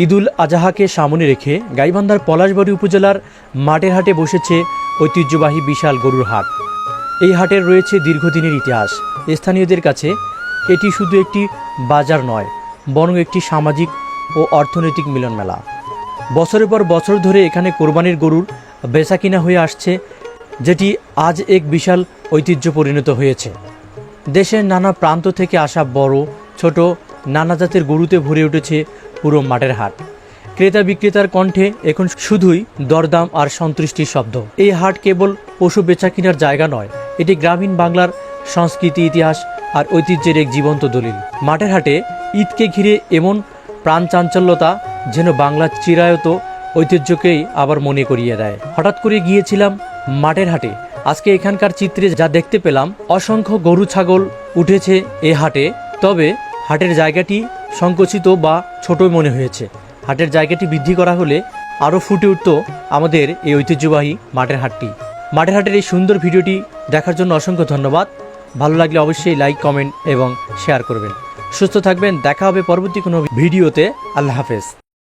ঈদুল আজহাকে সামনে রেখে গাইবান্ধার পলাশবাড়ী উপজেলার মাঠের হাটে বসেছে ঐতিহ্যবাহী বিশাল গরুর হাট। এই হাটের রয়েছে দীর্ঘদিনের ইতিহাস। স্থানীয়দের কাছে এটি শুধু একটি বাজার নয়, বরং একটি সামাজিক ও অর্থনৈতিক মিলন মেলা। বছরের পর বছর ধরে এখানে কোরবানির গরুর বেচাকিনা হয়ে আসছে, যেটি আজ এক বিশাল ঐতিহ্য পরিণত হয়েছে। দেশের নানা প্রান্ত থেকে আসা বড় ছোট নানা জাতের গরুতে ভরে উঠেছে পুরো মাঠের হাট। ক্রেতা বিক্রেতার কণ্ঠে এখন শুধুই দরদাম আর সন্তুষ্টির শব্দ। এই হাট কেবল পশু বেচা কেনার জায়গা নয়, এটি গ্রামীণ বাংলার সংস্কৃতি, ইতিহাস আর ঐতিহ্যের এক জীবন্ত দলিল। মাঠের হাটে ঈদকে ঘিরে এমন প্রাণ চাঞ্চল্যতা যেন বাংলার চিরায়ত ঐতিহ্যকেই আবার মনে করিয়ে দেয়। হঠাৎ করে গিয়েছিলাম মাঠের হাটে। আজকে এখানকার চিত্রে যা দেখতে পেলাম, অসংখ্য গরু ছাগল উঠেছে এ হাটে। তবে হাটের জায়গাটি সংকুচিত বা ছোটই মনে হয়েছে। হাটের জায়গাটি বৃদ্ধি করা হলে আরও ফুটে উঠত আমাদের এই ঐতিহ্যবাহী মাঠের হাটটি। মাঠের হাটের এই সুন্দর ভিডিওটি দেখার জন্য অসংখ্য ধন্যবাদ। ভালো লাগলে অবশ্যই লাইক, কমেন্ট এবং শেয়ার করবেন। সুস্থ থাকবেন। দেখা হবে পরবর্তী কোনো ভিডিওতে। আল্লাহ হাফেজ।